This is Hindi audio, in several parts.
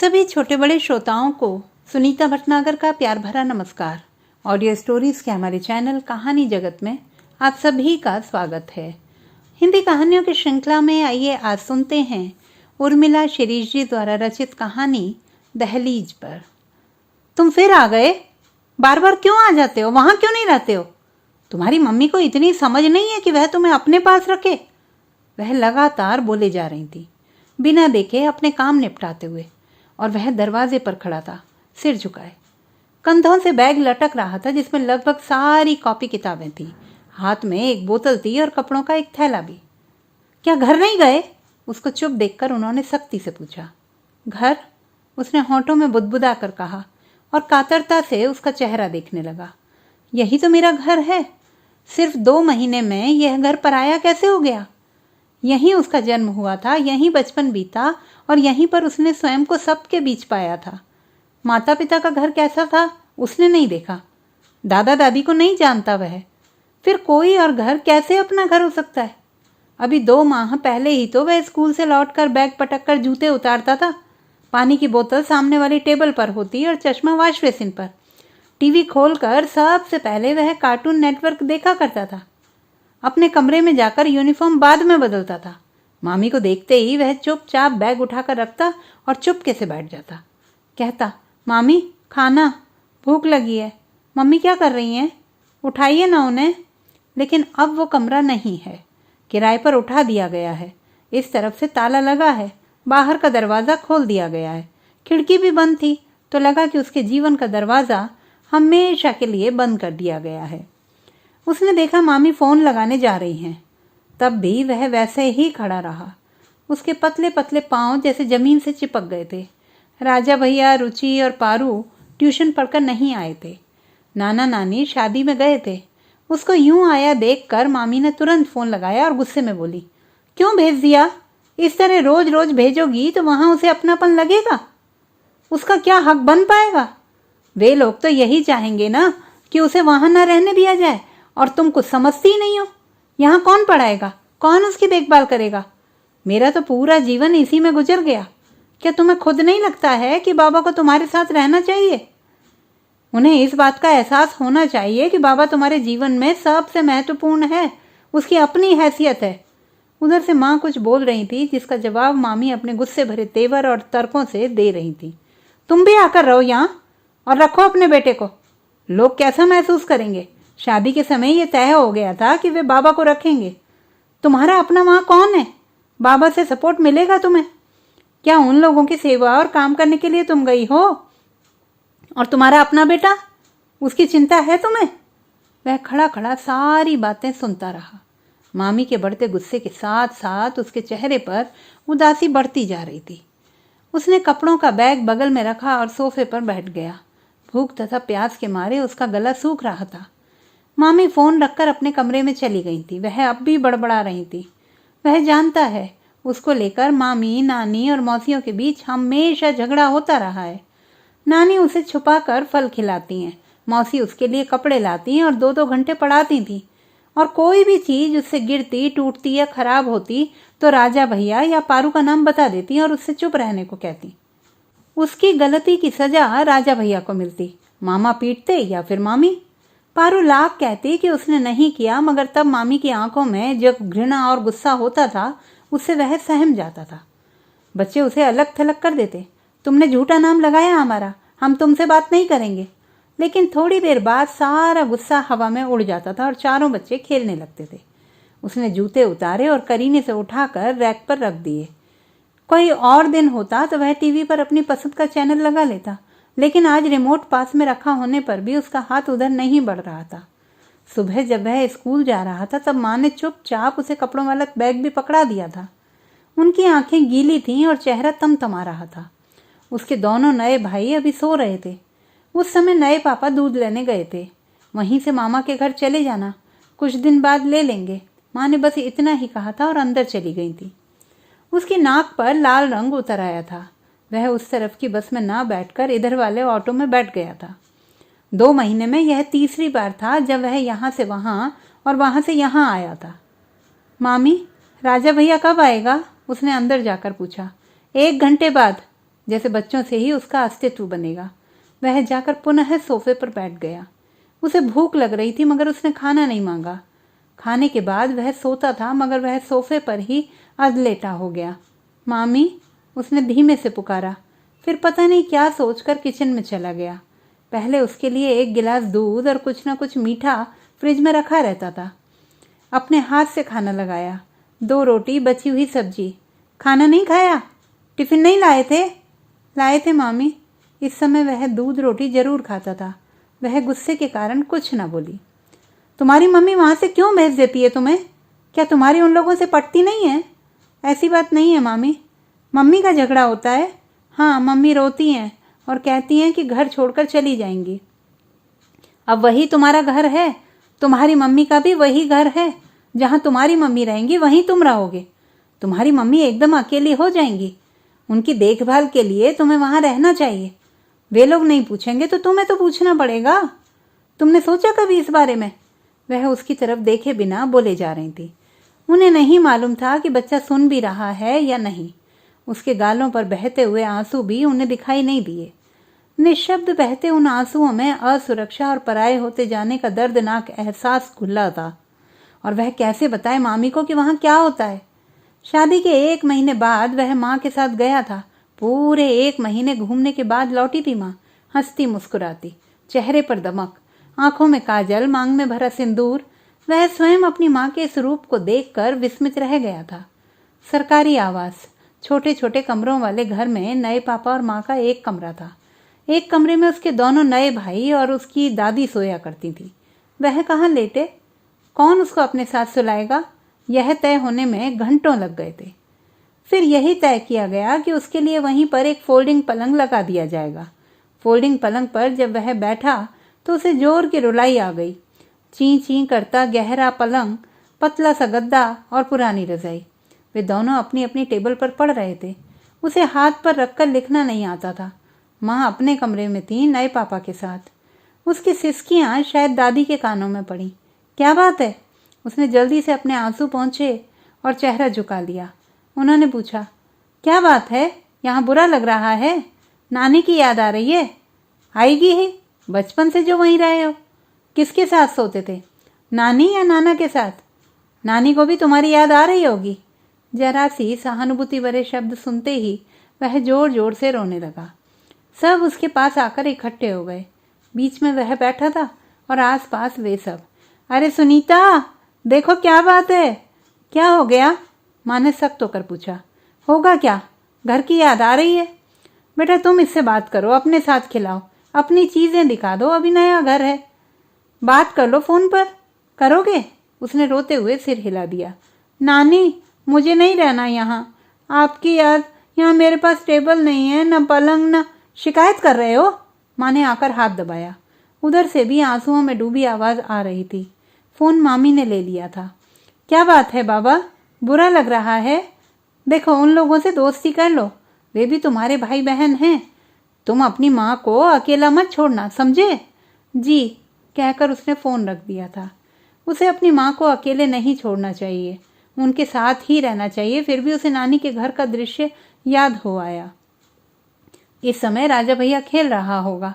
सभी छोटे बड़े श्रोताओं को सुनीता भटनागर का प्यार भरा नमस्कार। ऑडियो स्टोरीज के हमारे चैनल कहानी जगत में आप सभी का स्वागत है। हिंदी कहानियों की श्रृंखला में आइए आज सुनते हैं उर्मिला शिरीष जी द्वारा रचित कहानी दहलीज पर। तुम फिर आ गए? बार बार क्यों आ जाते हो? वहां क्यों नहीं रहते हो? तुम्हारी मम्मी को इतनी समझ नहीं है कि वह तुम्हें अपने पास रखे? वह लगातार बोले जा रही थी, बिना देखे अपने काम निपटाते हुए। और वह दरवाजे पर खड़ा था, सिर झुकाए। कंधों से बैग लटक रहा था जिसमें लगभग सारी कॉपी किताबें थी। हाथ में एक बोतल थी और कपड़ों का एक थैला भी। क्या घर नहीं गए? उसको चुप देखकर उन्होंने सख्ती से पूछा। घर? उसने होंठों में बुदबुदा कर कहा और कातरता से उसका चेहरा देखने लगा। यही तो मेरा घर है। सिर्फ 2 महीने में यह घर पराया कैसे हो गया? यहीं उसका जन्म हुआ था, यहीं बचपन बीता और यहीं पर उसने स्वयं को सबके बीच पाया था। माता पिता का घर कैसा था उसने नहीं देखा, दादा दादी को नहीं जानता वह। फिर कोई और घर कैसे अपना घर हो सकता है? अभी 2 माह पहले ही तो वह स्कूल से लौटकर बैग पटक कर जूते उतारता था। पानी की बोतल सामने वाली टेबल पर होती और चश्मा वॉश बेसिन पर। टीवी खोलकर सबसे पहले वह कार्टून नेटवर्क देखा करता था। अपने कमरे में जाकर यूनिफॉर्म बाद में बदलता था। मामी को देखते ही वह चुपचाप बैग उठाकर रखता और चुपके से बैठ जाता। कहता, मामी खाना, भूख लगी है। मम्मी क्या कर रही हैं? उठाइए ना उन्हें। लेकिन अब वो कमरा नहीं है, किराए पर उठा दिया गया है। इस तरफ से ताला लगा है, बाहर का दरवाज़ा खोल दिया गया है। खिड़की भी बंद थी तो लगा कि उसके जीवन का दरवाज़ा हमेशा के लिए बंद कर दिया गया है। उसने देखा मामी फ़ोन लगाने जा रही हैं, तब भी वह वैसे ही खड़ा रहा। उसके पतले पतले पाँव जैसे ज़मीन से चिपक गए थे। राजा भैया, रुचि और पारू ट्यूशन पढ़कर नहीं आए थे। नाना नानी शादी में गए थे। उसको यूं आया देखकर मामी ने तुरंत फ़ोन लगाया और गुस्से में बोली, क्यों भेज दिया? इस तरह रोज़ रोज़ भेजोगी तो वहाँ उसे अपनापन लगेगा? उसका क्या हक बन पाएगा? वे लोग तो यही चाहेंगे ना कि उसे वहाँ न रहने दिया जाए, और तुम कुछ समझती ही नहीं हो। यहाँ कौन पढ़ाएगा? कौन उसकी देखभाल करेगा? मेरा तो पूरा जीवन इसी में गुजर गया। क्या तुम्हें खुद नहीं लगता है कि बाबा को तुम्हारे साथ रहना चाहिए? उन्हें इस बात का एहसास होना चाहिए कि बाबा तुम्हारे जीवन में सबसे महत्वपूर्ण है। उसकी अपनी हैसियत है। उधर से माँ कुछ बोल रही थी जिसका जवाब मामी अपने गुस्से भरे तेवर और तर्कों से दे रही थी। तुम भी आकर रहो यहाँ और रखो अपने बेटे को। लोग कैसा महसूस करेंगे? शादी के समय ये तय हो गया था कि वे बाबा को रखेंगे। तुम्हारा अपना वहाँ कौन है? बाबा से सपोर्ट मिलेगा तुम्हें? क्या उन लोगों की सेवा और काम करने के लिए तुम गई हो? और तुम्हारा अपना बेटा, उसकी चिंता है तुम्हें? वह खड़ा खड़ा सारी बातें सुनता रहा। मामी के बढ़ते गुस्से के साथ साथ उसके चेहरे पर उदासी बढ़ती जा रही थी। उसने कपड़ों का बैग बगल में रखा और सोफे पर बैठ गया। भूख तथा प्यास के मारे उसका गला सूख रहा था। मामी फ़ोन रखकर अपने कमरे में चली गई थी। वह अब भी बड़बड़ा रही थी। वह जानता है उसको लेकर मामी, नानी और मौसियों के बीच हमेशा झगड़ा होता रहा है। नानी उसे छुपाकर फल खिलाती हैं, मौसी उसके लिए कपड़े लाती हैं और 2-2 घंटे पढ़ाती थी। और कोई भी चीज़ उससे गिरती, टूटती या खराब होती तो राजा भैया या पारू का नाम बता देती और उससे चुप रहने को कहती। उसकी गलती की सजा राजा भैया को मिलती, मामा पीटते या फिर मामी। पारू लाख कहती कि उसने नहीं किया, मगर तब मामी की आंखों में जब घृणा और गुस्सा होता था उससे वह सहम जाता था। बच्चे उसे अलग थलग कर देते। तुमने झूठा नाम लगाया हमारा, हम तुमसे बात नहीं करेंगे। लेकिन थोड़ी देर बाद सारा गुस्सा हवा में उड़ जाता था और चारों बच्चे खेलने लगते थे। उसने जूते उतारे और करीने से उठाकर रैक पर रख दिए। कोई और दिन होता तो वह टीवी पर अपनी पसंद का चैनल लगा लेता, लेकिन आज रिमोट पास में रखा होने पर भी उसका हाथ उधर नहीं बढ़ रहा था। सुबह जब वह स्कूल जा रहा था तब माँ ने चुपचाप उसे कपड़ों वाला बैग भी पकड़ा दिया था। उनकी आंखें गीली थीं और चेहरा तमतमा रहा था। उसके दोनों नए भाई अभी सो रहे थे। उस समय नए पापा दूध लेने गए थे। वहीं से मामा के घर चले जाना, कुछ दिन बाद ले लेंगे। माँ ने बस इतना ही कहा था और अंदर चली गई थी। उसकी नाक पर लाल रंग उतर आया था। वह उस तरफ की बस में ना बैठकर इधर वाले ऑटो में बैठ गया था। 2 महीने में यह तीसरी बार था जब वह यहाँ से वहाँ और वहाँ से यहाँ आया था। मामी, राजा भैया कब आएगा? उसने अंदर जाकर पूछा। 1 घंटे बाद। जैसे बच्चों से ही उसका अस्तित्व बनेगा। वह जाकर पुनः सोफे पर बैठ गया। उसे भूख लग रही थी मगर उसने खाना नहीं मांगा। खाने के बाद वह सोता था मगर वह सोफे पर ही अधलेटा हो गया। मामी, उसने धीमे से पुकारा। फिर पता नहीं क्या सोचकर किचन में चला गया। पहले उसके लिए एक गिलास दूध और कुछ न कुछ मीठा फ्रिज में रखा रहता था। अपने हाथ से खाना लगाया। 2 रोटी, बची हुई सब्जी। खाना नहीं खाया? टिफिन नहीं लाए थे? लाए थे मामी। इस समय वह दूध रोटी जरूर खाता था। वह गुस्से के कारण कुछ न बोली। तुम्हारी मम्मी वहाँ से क्यों भेज देती है तुम्हें? क्या तुम्हारी उन लोगों से पटती नहीं है? ऐसी बात नहीं है मामी। मम्मी का झगड़ा होता है। हाँ, मम्मी रोती हैं और कहती हैं कि घर छोड़कर चली जाएंगी। अब वही तुम्हारा घर है। तुम्हारी मम्मी का भी वही घर है। जहाँ तुम्हारी मम्मी रहेंगी वहीं तुम रहोगे। तुम्हारी मम्मी एकदम अकेली हो जाएंगी। उनकी देखभाल के लिए तुम्हें वहाँ रहना चाहिए। वे लोग नहीं पूछेंगे तो तुम्हें तो पूछना पड़ेगा। तुमने सोचा कभी इस बारे में? वह उसकी तरफ देखे बिना बोले जा रही थी। उन्हें नहीं मालूम था कि बच्चा सुन भी रहा है या नहीं। उसके गालों पर बहते हुए आंसू भी उन्हें दिखाई नहीं दिए। निःशब्द बहते उन आंसुओं में असुरक्षा और पराये होते जाने का दर्दनाक एहसास घुला था। और वह कैसे बताए मामी को कि वहाँ क्या होता है? शादी के 1 महीने बाद वह माँ के साथ गया था। पूरे 1 महीने घूमने के बाद लौटी थी माँ, हंसती मुस्कुराती, चेहरे पर दमक, आंखों में काजल, मांग में भरा सिंदूर। वह स्वयं अपनी माँ के इस रूप को देखकर विस्मित रह गया था। सरकारी आवास, छोटे छोटे कमरों वाले घर में नए पापा और माँ का एक कमरा था। एक कमरे में उसके दोनों नए भाई और उसकी दादी सोया करती थी। वह कहाँ लेटे? कौन उसको अपने साथ सुलाएगा? यह तय होने में घंटों लग गए थे। फिर यही तय किया गया कि उसके लिए वहीं पर एक फोल्डिंग पलंग लगा दिया जाएगा। फोल्डिंग पलंग पर जब वह बैठा तो उसे जोर की रुलाई आ गई। ची ची करता गहरा पलंग, पतला सा गद्दा और पुरानी रजाई। वे दोनों अपनी अपनी टेबल पर पढ़ रहे थे। उसे हाथ पर रखकर लिखना नहीं आता था। माँ अपने कमरे में थी नए पापा के साथ। उसकी सिसकियाँ शायद दादी के कानों में पड़ी। क्या बात है? उसने जल्दी से अपने आंसू पोंछे और चेहरा झुका लिया। उन्होंने पूछा, क्या बात है? यहाँ बुरा लग रहा है? नानी की याद आ रही है? आएगी ही, बचपन से जो वहीं रहे हो। किसके साथ सोते थे, नानी या नाना के साथ? नानी को भी तुम्हारी याद आ रही होगी। जरा सी सहानुभूति भरे शब्द सुनते ही वह जोर जोर से रोने लगा। सब उसके पास आकर इकट्ठे हो गए। बीच में वह बैठा था और आसपास वे सब। अरे सुनीता, देखो क्या बात है। क्या हो गया? माँ ने सख्त होकर पूछा। होगा क्या? घर की याद आ रही है? बेटा तुम इससे बात करो, अपने साथ खिलाओ, अपनी चीजें दिखा दो, अभी नया घर है। बात कर लो फोन पर। करोगे? उसने रोते हुए सिर हिला दिया। नानी, मुझे नहीं रहना यहाँ। आपकी याद, यहाँ मेरे पास टेबल नहीं है, न पलंग, न। शिकायत कर रहे हो? माँ ने आकर हाथ दबाया। उधर से भी आंसुओं में डूबी आवाज आ रही थी। फोन मामी ने ले लिया था। क्या बात है बाबा, बुरा लग रहा है? देखो उन लोगों से दोस्ती कर लो, वे भी तुम्हारे भाई बहन हैं। तुम अपनी माँ को अकेला मत छोड़ना, समझे? जी, कहकर उसने फोन रख दिया था। उसे अपनी माँ को अकेले नहीं छोड़ना चाहिए, उनके साथ ही रहना चाहिए। फिर भी उसे नानी के घर का दृश्य याद हो आया। इस समय राजा भैया खेल रहा होगा,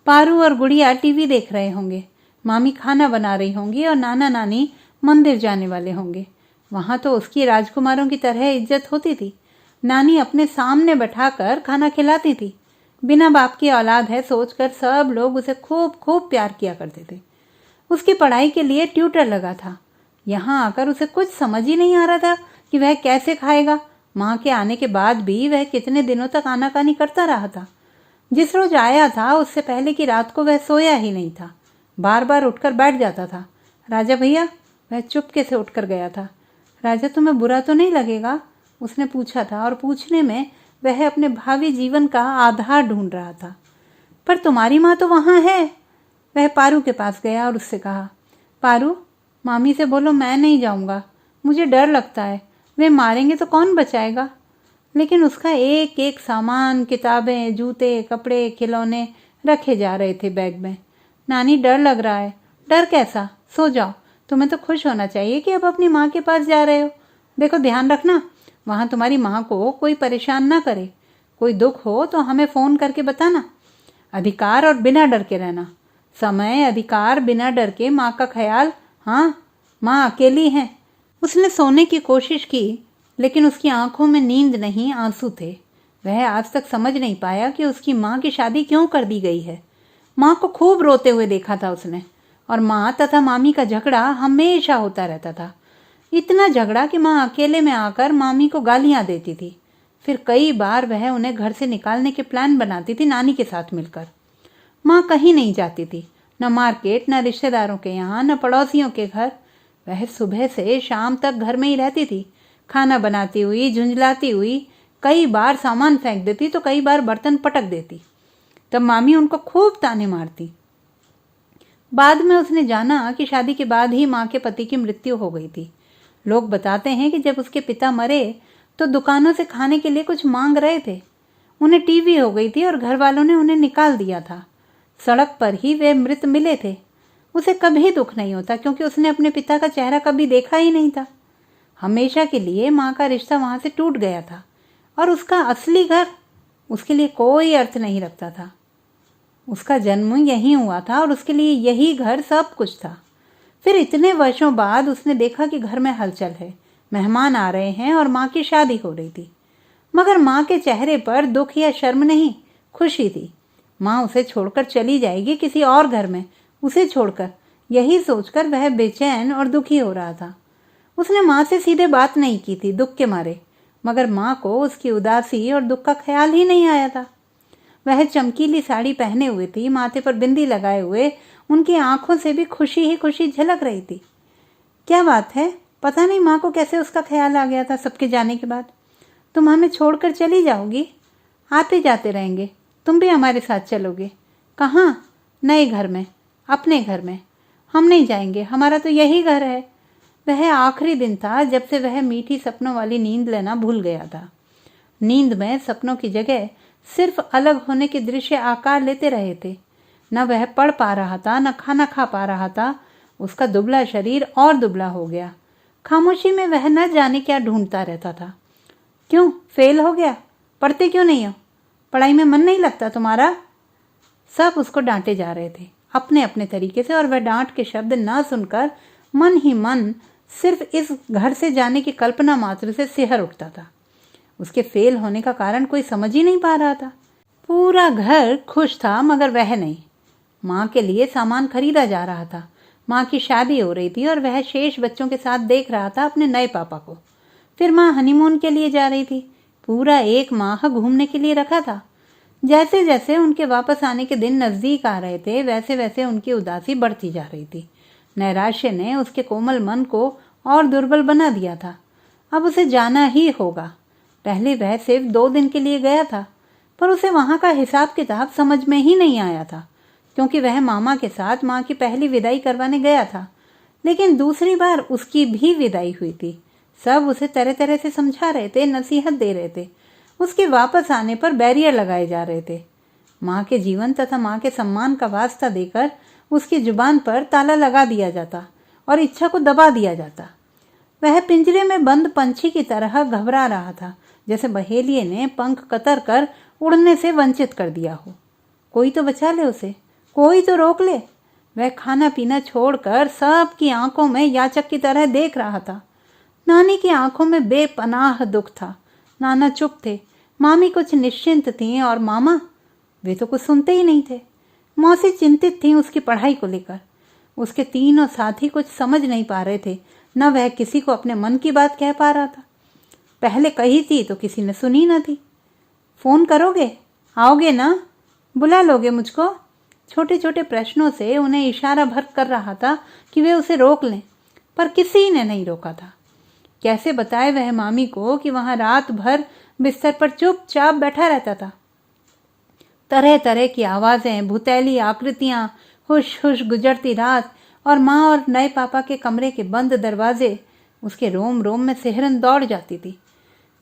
पारू और गुड़िया टीवी देख रहे होंगे, मामी खाना बना रही होंगी और नाना नानी मंदिर जाने वाले होंगे। वहां तो उसकी राजकुमारों की तरह इज्जत होती थी। नानी अपने सामने बैठाकर खाना खिलाती थी। बिना बाप की औलाद है सोचकर सब लोग उसे खूब खूब प्यार किया करते थे। उसकी पढ़ाई के लिए ट्यूटर लगा था। यहाँ आकर उसे कुछ समझ ही नहीं आ रहा था कि वह कैसे खाएगा। माँ के आने के बाद भी वह कितने दिनों तक आनाकानी करता रहा था। जिस रोज आया था उससे पहले की रात को वह सोया ही नहीं था, बार बार उठकर बैठ जाता था। राजा भैया, वह चुपके से उठकर गया था। राजा तुम्हें बुरा तो नहीं लगेगा? उसने पूछा था और पूछने में वह अपने भावी जीवन का आधार ढूंढ रहा था। पर तुम्हारी माँ तो वहाँ है। वह पारू के पास गया और उससे कहा, पारू, मामी से बोलो मैं नहीं जाऊँगा, मुझे डर लगता है, वे मारेंगे तो कौन बचाएगा? लेकिन उसका एक एक सामान, किताबें, जूते, कपड़े, खिलौने रखे जा रहे थे बैग में। नानी, डर लग रहा है। डर कैसा? सो जाओ, तुम्हें तो खुश होना चाहिए कि अब अपनी माँ के पास जा रहे हो। देखो ध्यान रखना, वहाँ तुम्हारी माँ को कोई परेशान ना करे। कोई दुख हो तो हमें फ़ोन करके बताना। अधिकार और बिना डर के रहना। समय, अधिकार, बिना डर के। माँ का ख्याल। हाँ, माँ अकेली है। उसने सोने की कोशिश की, लेकिन उसकी आंखों में नींद नहीं, आंसू थे। वह आज तक समझ नहीं पाया कि उसकी माँ की शादी क्यों कर दी गई है। माँ को खूब रोते हुए देखा था उसने, और माँ तथा मामी का झगड़ा हमेशा होता रहता था। इतना झगड़ा कि माँ अकेले में आकर मामी को गालियाँ देती थी। फिर कई बार वह उन्हें घर से निकालने के प्लान बनाती थी नानी के साथ मिलकर। माँ कहीं नहीं जाती थी, न मार्केट, न रिश्तेदारों के यहाँ, न पड़ोसियों के घर। वह सुबह से शाम तक घर में ही रहती थी, खाना बनाती हुई, झुंझलाती हुई। कई बार सामान फेंक देती तो कई बार बर्तन पटक देती। तब मामी उनको खूब ताने मारती। बाद में उसने जाना कि शादी के बाद ही माँ के पति की मृत्यु हो गई थी। लोग बताते हैं कि जब उसके पिता मरे तो दुकानों से खाने के लिए कुछ मांग रहे थे। उन्हें टीबी हो गई थी और घर वालों ने उन्हें निकाल दिया था। सड़क पर ही वे मृत मिले थे। उसे कभी दुख नहीं होता, क्योंकि उसने अपने पिता का चेहरा कभी देखा ही नहीं था। हमेशा के लिए माँ का रिश्ता वहाँ से टूट गया था, और उसका असली घर उसके लिए कोई अर्थ नहीं रखता था। उसका जन्म यहीं हुआ था और उसके लिए यही घर सब कुछ था। फिर इतने वर्षों बाद उसने देखा कि घर में हलचल है, मेहमान आ रहे हैं और माँ की शादी हो रही थी। मगर माँ के चेहरे पर दुख या शर्म नहीं, खुशी थी। माँ उसे छोड़कर चली जाएगी किसी और घर में, उसे छोड़कर। यही सोचकर वह बेचैन और दुखी हो रहा था। उसने माँ से सीधे बात नहीं की थी दुख के मारे, मगर माँ को उसकी उदासी और दुख का ख्याल ही नहीं आया था। वह चमकीली साड़ी पहने हुए थी, माथे पर बिंदी लगाए हुए। उनकी आंखों से भी खुशी ही खुशी झलक रही थी। क्या बात है, पता नहीं माँ को कैसे उसका ख्याल आ गया था सबके जाने के बाद। तुम हमें छोड़कर चली जाओगी? आते जाते रहेंगे, तुम भी हमारे साथ चलोगे? कहाँ? नए घर में, अपने घर में। हम नहीं जाएंगे, हमारा तो यही घर है। वह आखिरी दिन था जब से वह मीठी सपनों वाली नींद लेना भूल गया था। नींद में सपनों की जगह सिर्फ अलग होने के दृश्य आकार लेते रहे थे। न वह पढ़ पा रहा था, न खाना खा पा रहा था। उसका दुबला शरीर और दुबला हो गया। खामोशी में वह न जाने क्या ढूंढता रहता था। क्यों फेल हो गया? पढ़ते क्यों नहीं हो? पढ़ाई में मन नहीं लगता तुम्हारा? सब उसको डांटे जा रहे थे अपने अपने तरीके से, और वह डांट के शब्द ना सुनकर मन ही मन सिर्फ इस घर से जाने की कल्पना मात्र से सिहर उठता था। उसके फेल होने का कारण कोई समझ ही नहीं पा रहा था। पूरा घर खुश था, मगर वह नहीं। माँ के लिए सामान खरीदा जा रहा था। माँ की शादी हो रही थी और वह शेष बच्चों के साथ देख रहा था अपने नए पापा को। फिर माँ हनीमून के लिए जा रही थी। पूरा 1 माह घूमने के लिए रखा था। जैसे जैसे उनके वापस आने के दिन नजदीक आ रहे थे, वैसे वैसे उनकी उदासी बढ़ती जा रही थी। नैराश्य ने उसके कोमल मन को और दुर्बल बना दिया था। अब उसे जाना ही होगा। पहले वह सिर्फ 2 दिन के लिए गया था, पर उसे वहां का हिसाब किताब समझ में ही नहीं आया था, क्योंकि वह मामा के साथ माँ की पहली विदाई करवाने गया था। लेकिन दूसरी बार उसकी भी विदाई हुई थी। सब उसे तरह तरह से समझा रहे थे, नसीहत दे रहे थे। उसके वापस आने पर बैरियर लगाए जा रहे थे। माँ के जीवन तथा माँ के सम्मान का वास्ता देकर उसकी जुबान पर ताला लगा दिया जाता और इच्छा को दबा दिया जाता। वह पिंजरे में बंद पंछी की तरह घबरा रहा था, जैसे बहेलिये ने पंख कतर कर उड़ने से वंचित कर दिया हो। कोई तो बचा ले उसे, कोई तो रोक ले। वह खाना पीना छोड़कर सबकी आंखों में याचक की तरह देख रहा था। नानी की आंखों में बेपनाह दुख था। नाना चुप थे, मामी कुछ निश्चिंत थी, और मामा वे तो कुछ सुनते ही नहीं थे। मौसी चिंतित थी उसकी पढ़ाई को लेकर। उसके तीनों साथी कुछ समझ नहीं पा रहे थे। न वह किसी को अपने मन की बात कह पा रहा था। पहले कही थी तो किसी ने सुनी न थी। फोन करोगे? आओगे ना? बुला लोगे मुझको? छोटे छोटे प्रश्नों से उन्हें इशारा भर कर रहा था कि वे उसे रोक लें, पर किसी ने नहीं रोका था। कैसे बताए वह मामी को कि वहां रात भर बिस्तर पर चुपचाप बैठा रहता था। तरह तरह की आवाजें, भुतैली आकृतियां, हुश हुश गुजरती रात, और माँ और नए पापा के कमरे के बंद दरवाजे। उसके रोम रोम में सिहरन दौड़ जाती थी।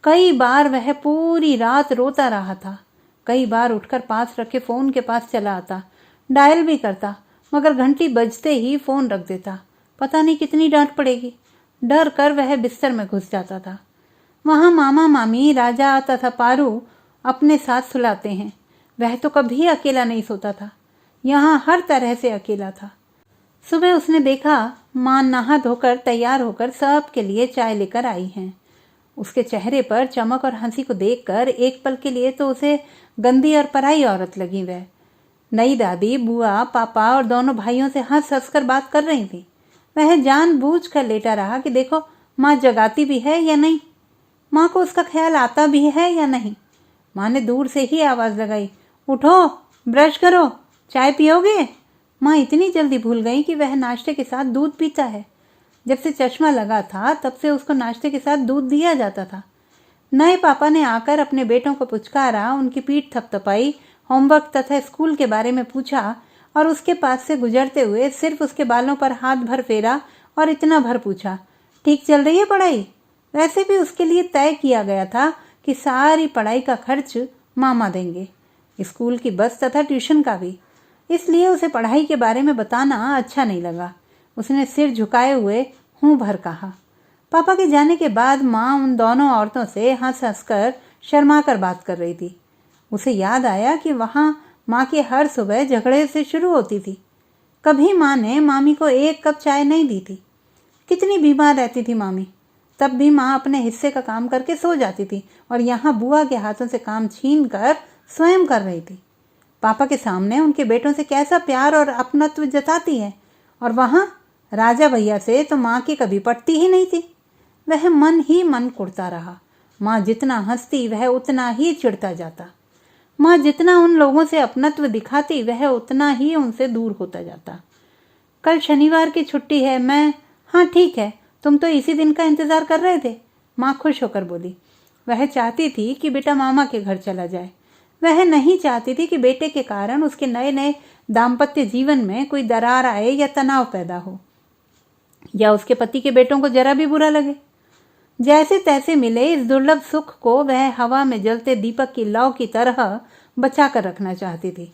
कई बार वह पूरी रात रोता रहा था। कई बार उठकर पास रखे फोन के पास चला आता, डायल भी करता, मगर घंटी बजते ही फोन रख देता। पता नहीं कितनी डांट पड़ेगी। डर कर वह बिस्तर में घुस जाता था। वहां मामा मामी, राजा तथा पारू अपने साथ सुलाते हैं। वह तो कभी अकेला नहीं सोता था, यहाँ हर तरह से अकेला था। सुबह उसने देखा माँ नहा धोकर तैयार होकर सब के लिए चाय लेकर आई हैं। उसके चेहरे पर चमक और हंसी को देखकर एक पल के लिए तो उसे गंदी और पराई औरत लगी। वह नई दादी, बुआ, पापा और दोनों भाइयों से हंस हंस कर बात कर रही थी। वह जानबूझ कर लेटा रहा कि देखो माँ जगाती भी है या नहीं, माँ को उसका ख्याल आता भी है या नहीं। माँ ने दूर से ही आवाज़ लगाई, उठो, ब्रश करो, चाय पियोगे। माँ इतनी जल्दी भूल गई कि वह नाश्ते के साथ दूध पीता है। जब से चश्मा लगा था तब से उसको नाश्ते के साथ दूध दिया जाता था। नए पापा ने आकर अपने बेटों को पुचकारा, उनकी पीठ थपथपाई, होमवर्क तथा स्कूल के बारे में पूछा और उसके पास से गुजरते हुए सिर्फ उसके बालों पर हाथ भर फेरा और इतना भर पूछा, ठीक चल रही है पढ़ाई। वैसे भी उसके लिए तय किया गया था कि सारी पढ़ाई का खर्च मामा देंगे, स्कूल की बस तथा ट्यूशन का भी। इसलिए उसे पढ़ाई के बारे में बताना अच्छा नहीं लगा। उसने सिर झुकाए हुए हूँ भर कहा। पापा के जाने के बाद माँ उन दोनों औरतों से हंस हंस कर शर्मा कर बात कर रही थी। उसे याद आया कि वहाँ माँ की हर सुबह झगड़े से शुरू होती थी। कभी माँ ने मामी को एक कप चाय नहीं दी थी। कितनी बीमार रहती थी मामी, तब भी माँ अपने हिस्से का काम करके सो जाती थी और यहाँ बुआ के हाथों से काम छीन कर स्वयं कर रही थी। पापा के सामने उनके बेटों से कैसा प्यार और अपनत्व जताती है, और वहाँ राजा भैया से तो माँ की कभी पटती ही नहीं थी। वह मन ही मन कुढ़ता रहा। माँ जितना हंसती वह उतना ही चिढ़ता जाता। माँ जितना उन लोगों से अपनत्व दिखाती वह उतना ही उनसे दूर होता जाता। कल शनिवार की छुट्टी है, मैं हाँ ठीक है, तुम तो इसी दिन का इंतज़ार कर रहे थे, माँ खुश होकर बोली। वह चाहती थी कि बेटा मामा के घर चला जाए। वह नहीं चाहती थी कि बेटे के कारण उसके नए नए दाम्पत्य जीवन में कोई दरार आए या तनाव पैदा हो, या उसके पति के बेटों को जरा भी बुरा लगे। जैसे तैसे मिले इस दुर्लभ सुख को वह हवा में जलते दीपक की लौ की तरह बचा कर रखना चाहती थी।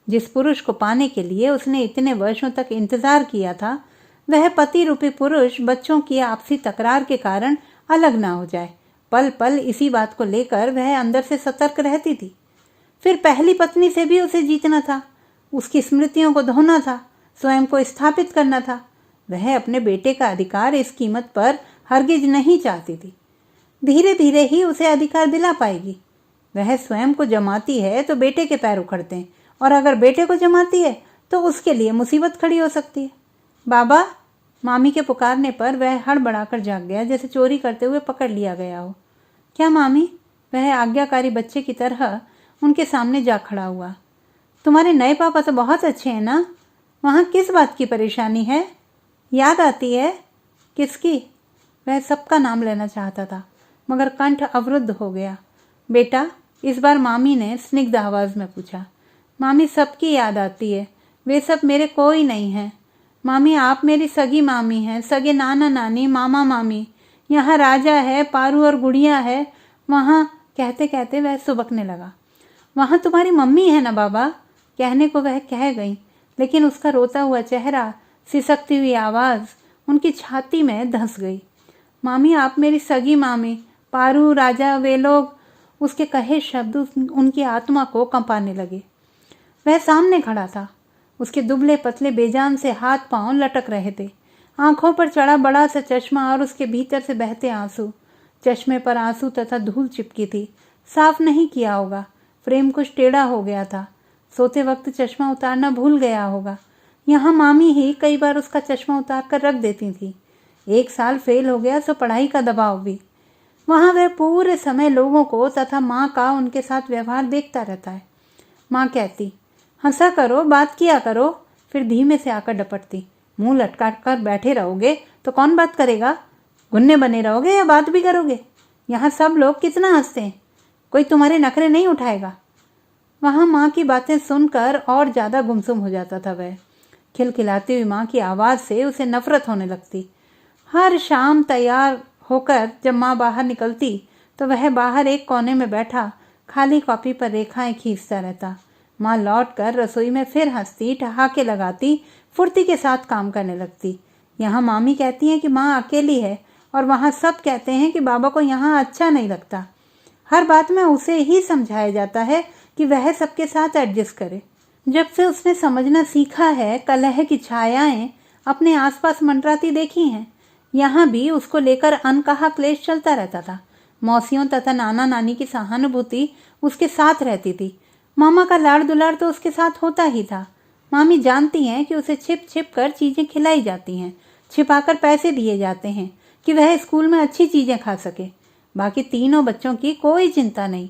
जिस पुरुष को पाने के लिए उसने इतने वर्षों तक इंतजार किया था, वह पति रूपी पुरुष बच्चों की आपसी तकरार के कारण अलग ना हो जाए। पल पल इसी बात को लेकर वह अंदर से सतर्क रहती थी। फिर पहली पत्नी से भी उसे जीतना था, उसकी स्मृतियों को धोना था, स्वयं को स्थापित करना था। वह अपने बेटे का अधिकार इस कीमत पर हरगिज नहीं चाहती थी। धीरे धीरे ही उसे अधिकार दिला पाएगी। वह स्वयं को जमाती है तो बेटे के पैर उखड़ते हैं, और अगर बेटे को जमाती है तो उसके लिए मुसीबत खड़ी हो सकती है। बाबा, मामी के पुकारने पर वह हड़बड़ाकर जाग गया, जैसे चोरी करते हुए पकड़ लिया गया हो। क्या मामी? वह आज्ञाकारी बच्चे की तरह उनके सामने जा खड़ा हुआ। तुम्हारे नए पापा तो बहुत अच्छे हैं ना? वहाँ किस बात की परेशानी है? याद आती है? किसकी? वह सबका नाम लेना चाहता था मगर कंठ अवरुद्ध हो गया। बेटा, इस बार मामी ने स्निग्ध आवाज़ में पूछा। मामी, सबकी याद आती है, वे सब मेरे कोई नहीं हैं। मामी, आप मेरी सगी मामी हैं, सगे नाना नानी, मामा मामी। यहाँ राजा है, पारू और गुड़िया है। वहाँ कहते कहते वह सुबकने लगा। वहाँ तुम्हारी मम्मी है ना बाबा? कहने को वह कह गई, लेकिन उसका रोता हुआ चेहरा, सिसकती हुई आवाज़ उनकी छाती में धंस गई। मामी, आप मेरी सगी मामी, पारू, राजा, वे लोग। उसके कहे शब्द उनकी आत्मा को कंपाने लगे। वह सामने खड़ा था। उसके दुबले पतले बेजान से हाथ पांव लटक रहे थे। आंखों पर चढ़ा बड़ा सा चश्मा और उसके भीतर से बहते आंसू। चश्मे पर आंसू तथा धूल चिपकी थी। साफ नहीं किया होगा, फ्रेम कुछ टेढ़ा हो गया था। सोते वक्त चश्मा उतारना भूल गया होगा। यहाँ मामी ही कई बार उसका चश्मा उतार कर रख देती थी। 1 साल फेल हो गया सो पढ़ाई का दबाव भी। वहाँ वह पूरे समय लोगों को तथा माँ का उनके साथ व्यवहार देखता रहता है। माँ कहती, हंसा करो, बात किया करो, फिर धीमे से आकर डपटती, मुंह लटका कर बैठे रहोगे तो कौन बात करेगा? गुन्ने बने रहोगे या बात भी करोगे? यहाँ सब लोग कितना हंसते हैं, कोई तुम्हारे नखरे नहीं उठाएगा। वहाँ माँ की बातें सुनकर और ज़्यादा गुमसुम हो जाता था वह। खिलखिलाती हुई माँ की आवाज़ से उसे नफरत होने लगती। हर शाम तैयार होकर जब माँ बाहर निकलती तो वह बाहर एक कोने में बैठा खाली कॉपी पर रेखाएं खींचता रहता। माँ लौटकर रसोई में फिर हंसती, ठहाके लगाती, फुर्ती के साथ काम करने लगती। यहाँ मामी कहती हैं कि माँ अकेली है और वहाँ सब कहते हैं कि बाबा को यहाँ अच्छा नहीं लगता। हर बात में उसे ही समझाया जाता है कि वह सबके साथ एडजस्ट करे। जब से उसने समझना सीखा है, कलह की छायाएं अपने आसपास मंडराती देखी हैं। यहाँ भी उसको लेकर अनकहा क्लेश चलता रहता था। मौसियों तथा नाना नानी की सहानुभूति उसके साथ रहती थी। मामा का लाड़ दुलार तो उसके साथ होता ही था। मामी जानती हैं कि उसे छिप छिप कर चीज़ें खिलाई जाती हैं, छिपाकर पैसे दिए जाते हैं कि वह स्कूल में अच्छी चीज़ें खा सके। बाकी तीनों बच्चों की कोई चिंता नहीं।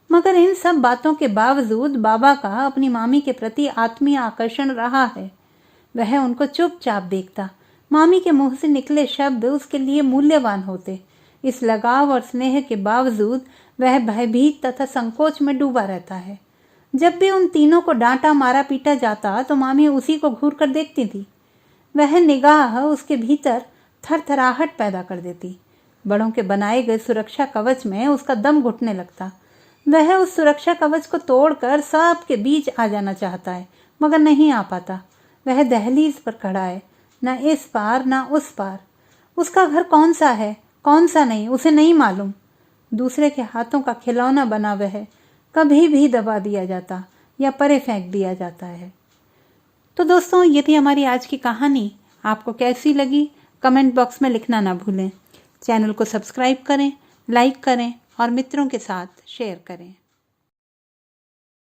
मगर इन सब बातों के बावजूद बाबा का अपनी मामी के प्रति आत्मीय आकर्षण रहा है। वह उनको चुपचाप देखता। मामी के मुंह से निकले शब्द उसके लिए मूल्यवान होते। इस लगाव और स्नेह के बावजूद वह भयभीत तथा संकोच में डूबा रहता है। जब भी उन तीनों को डांटा मारा पीटा जाता तो मामी उसी को घूर कर देखती थी। वह निगाह उसके भीतर थरथराहट पैदा कर देती। बड़ों के बनाए गए सुरक्षा कवच में उसका दम घुटने लगता। वह उस सुरक्षा कवच को तोड़कर सबके बीच आ जाना चाहता है, मगर नहीं आ पाता। वह दहलीज पर खड़ा है, न इस पार न उस पार। उसका घर कौन सा है, कौन सा नहीं, उसे नहीं मालूम। दूसरे के हाथों का खिलौना बना वह कभी भी दबा दिया जाता या परे फेंक दिया जाता है। तो दोस्तों, ये थी हमारी आज की कहानी। आपको कैसी लगी कमेंट बॉक्स में लिखना ना भूलें। चैनल को सब्सक्राइब करें, लाइक करें और मित्रों के साथ शेयर करें।